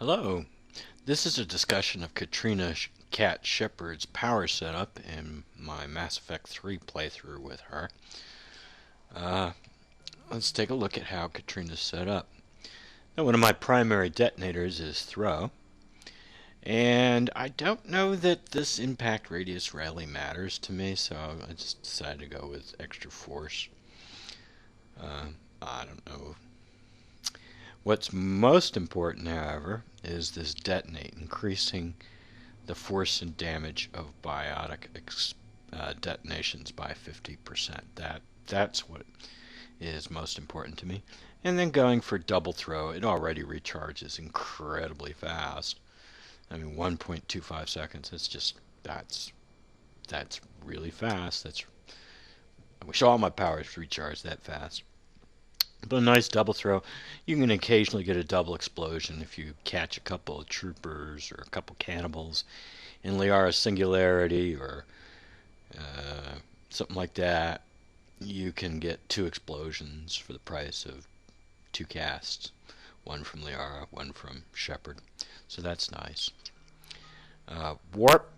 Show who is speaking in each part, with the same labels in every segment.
Speaker 1: Hello. This is a discussion of Katrina Cat Shepard's power setup in my Mass Effect 3 playthrough with her. Uh, let's take a look at how Katrina's set up. Now, one of my primary detonators is throw, and I don't know that this impact radius really matters to me, so I just decided to go with extra force. I don't know. What's most important, however, is this detonate, increasing the force and damage of biotic detonations by 50%. That's what is most important to me. And then going for double throw, it already recharges incredibly fast. I mean, 1.25 seconds. That's really fast. I wish all my powers recharged that fast. But a nice double throw. You can occasionally get a double explosion if you catch a couple of troopers or a couple cannibals in Liara's Singularity or something like that. You can get two explosions for the price of two casts. One from Liara, one from Shepard. So that's nice. Warp,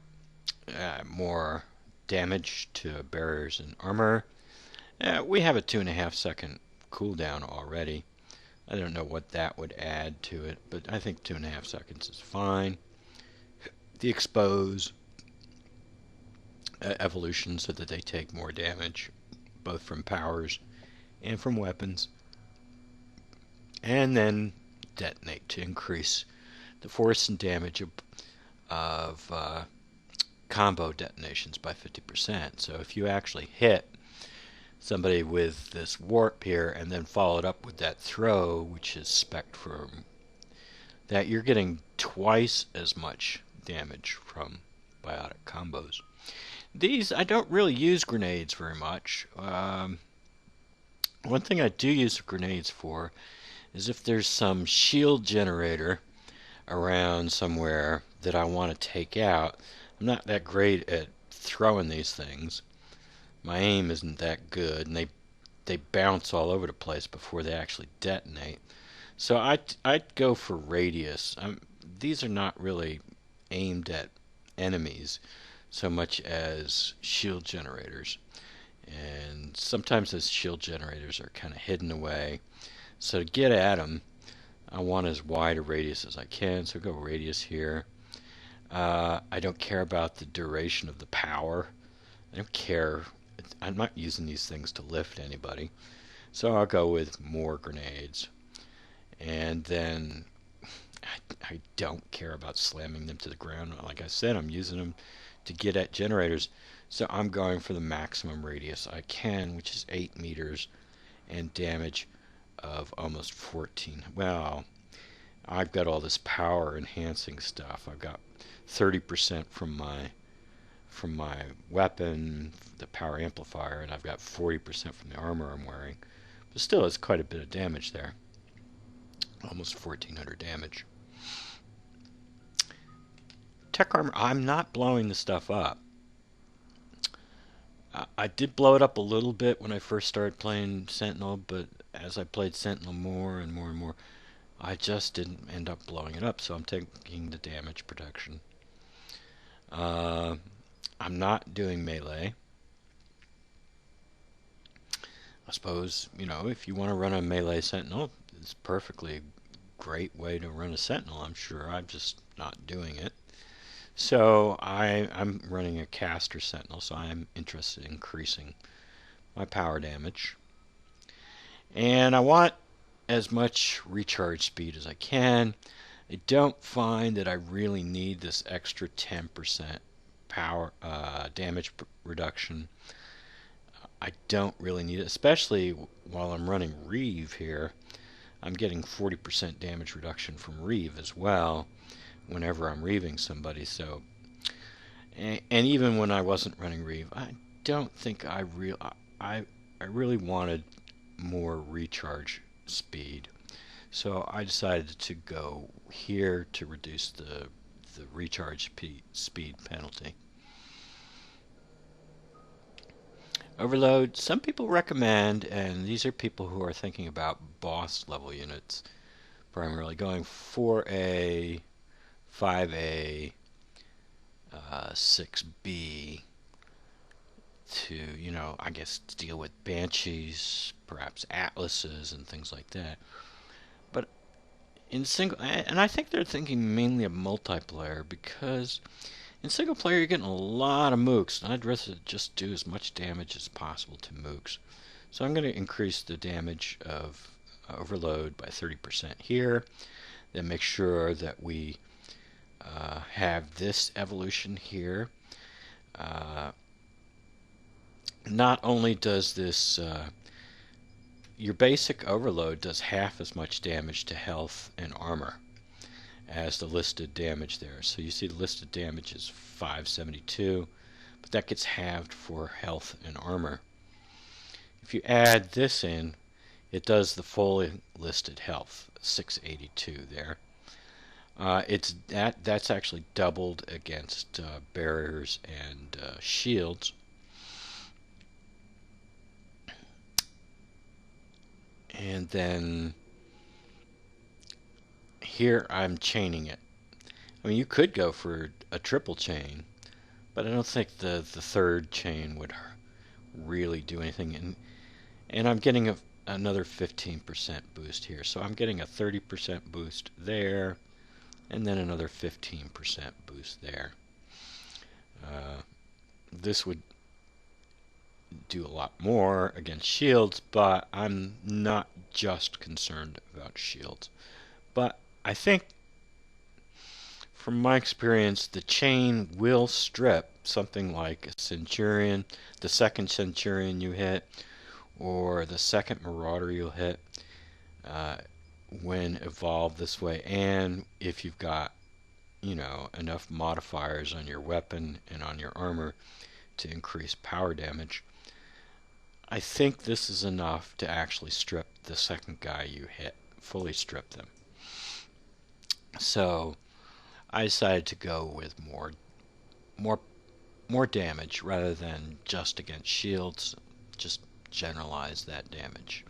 Speaker 1: more damage to barriers and armor. We have a 2.5 second cooldown already. I don't know what that would add to it, but I think 2.5 seconds is fine. The expose evolution so that they take more damage, both from powers and from weapons. And then detonate to increase the force and damage of combo detonations by 50%. So if you actually hit somebody with this warp here and then follow it up with that throw, which is spec for that, you're getting twice as much damage from biotic combos. These, I don't really use grenades very much. One thing I do use grenades for is if there's some shield generator around somewhere that I want to take out. I'm not that great at throwing these things. My aim isn't that good, and they bounce all over the place before they actually detonate. So I'd go for radius. These are not really aimed at enemies so much as shield generators. And sometimes those shield generators are kind of hidden away. So to get at them, I want as wide a radius as I can, so go radius here. I don't care about the duration of the power. I don't care. I'm not using these things to lift anybody. So I'll go with more grenades. And then I don't care about slamming them to the ground. Like I said, I'm using them to get at generators. So I'm going for the maximum radius I can, which is 8 meters, and damage of almost 14. Well, I've got all this power enhancing stuff. I've got 30% from my weapon, the power amplifier, and I've got 40% from the armor I'm wearing. But still, it's quite a bit of damage there. Almost 1400 damage. Tech armor, I'm not blowing the stuff up. I did blow it up a little bit when I first started playing Sentinel, but as I played Sentinel more and more and more, I just didn't end up blowing it up, so I'm taking the damage protection. I'm not doing melee. I suppose, if you want to run a melee Sentinel, it's a perfectly great way to run a Sentinel, I'm sure. I'm just not doing it. So I'm running a caster Sentinel, so I'm interested in increasing my power damage. And I want as much recharge speed as I can. I don't find that I really need this extra 10% power damage reduction. I don't really need it, especially while I'm running Reeve here. I'm getting 40% damage reduction from Reeve as well whenever I'm Reeving somebody. So, and even when I wasn't running Reeve, I don't think I really wanted more recharge speed. So I decided to go here to reduce the recharge speed penalty. Overload, some people recommend, and these are people who are thinking about boss level units, primarily going 4A, 5A, 6B to, you know, I guess to deal with Banshees, perhaps Atlases and things like that. But in single, and I think they're thinking mainly of multiplayer, because in single player you're getting a lot of mooks, and I'd rather just do as much damage as possible to mooks. So I'm going to increase the damage of overload by 30% here, then make sure that we have this evolution here. Not only does this, your basic overload does half as much damage to health and armor as the listed damage there. So you see the listed damage is 572, but that gets halved for health and armor. If you add this in, it does the fully listed health, 682 there. That's actually doubled against barriers and shields. And then here I'm chaining it. I mean, you could go for a triple chain, but I don't think the third chain would really do anything. And I'm getting another 15% boost here. So I'm getting a 30% boost there, and then another 15% boost there. This would do a lot more against shields, but I'm not just concerned about shields. But I think, from my experience, the chain will strip something like a Centurion, the second Centurion you hit, or the second Marauder you'll hit when evolved this way. And if you've got, you know, enough modifiers on your weapon and on your armor to increase power damage, I think this is enough to actually strip the second guy you hit, fully strip them. So I decided to go with more damage rather than just against shields. Just generalize that damage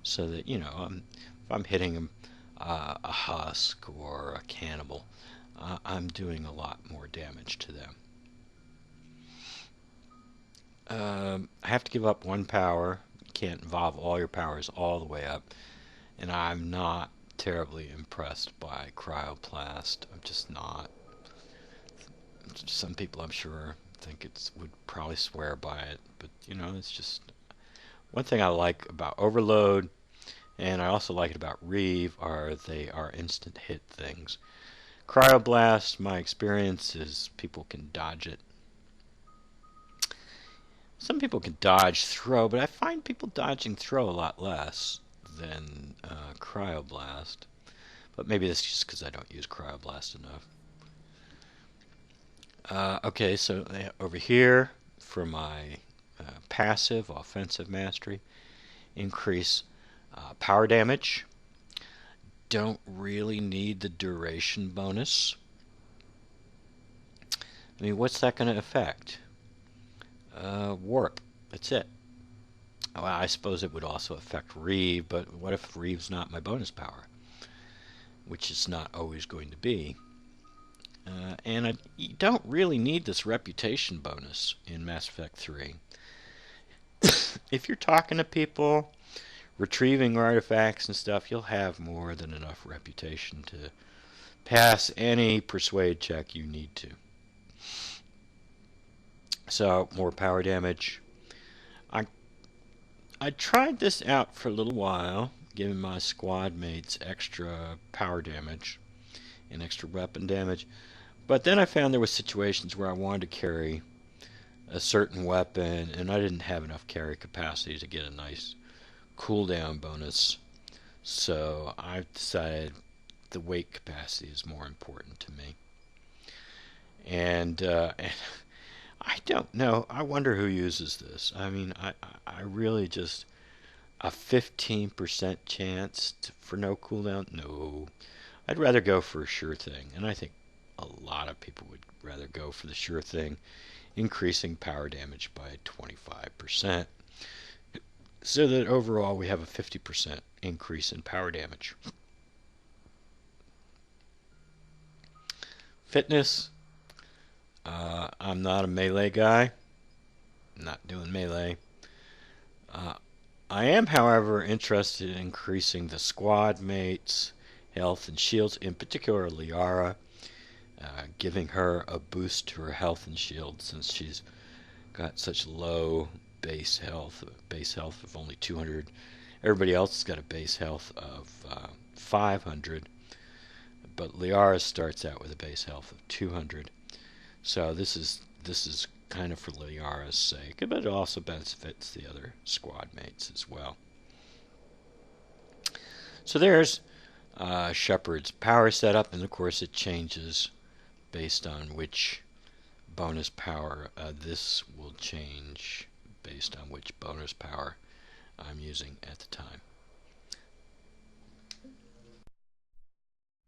Speaker 1: so that, you know, if I'm hitting a husk or a cannibal, I'm doing a lot more damage to them. I have to give up one power. You can't evolve all your powers all the way up, and I'm not terribly impressed by Cryo Blast. I'm just not. Some people, I'm sure, think would probably swear by it, but you know, it's just one thing I like about Overload, and I also like it about Reeve, they are instant hit things. Cryo Blast, my experience is people can dodge it. Some people can dodge throw, but I find people dodging throw a lot less than Cryo Blast. But maybe that's just because I don't use Cryo Blast enough. Okay, so over here for my passive offensive mastery, increase power damage. Don't really need the duration bonus. I mean, what's that going to affect? Warp. That's it. Well, I suppose it would also affect Reeve, but what if Reeve's not my bonus power? Which is not always going to be. And you don't really need this reputation bonus in Mass Effect 3. If you're talking to people, retrieving artifacts and stuff, you'll have more than enough reputation to pass any persuade check you need to. So, more power damage. I tried this out for a little while, giving my squad mates extra power damage and extra weapon damage. But then I found there were situations where I wanted to carry a certain weapon, and I didn't have enough carry capacity to get a nice cooldown bonus. So I decided the weight capacity is more important to me. And I don't know. I wonder who uses this. I mean, I really just... A 15% chance for no cooldown? No. I'd rather go for a sure thing. And I think a lot of people would rather go for the sure thing, increasing power damage by 25%. So that overall we have a 50% increase in power damage. Fitness. I'm not a melee guy. I'm not doing melee. I am, however, interested in increasing the squad mates' health and shields, in particular Liara, giving her a boost to her health and shield since she's got such low base health of only 200. Everybody else has got a base health of 500, but Liara starts out with a base health of 200. So this is kind of for Liara's sake, but it also benefits the other squad mates as well. So there's Shepard's power setup, and of course it changes based on which bonus power. This will change based on which bonus power I'm using at the time.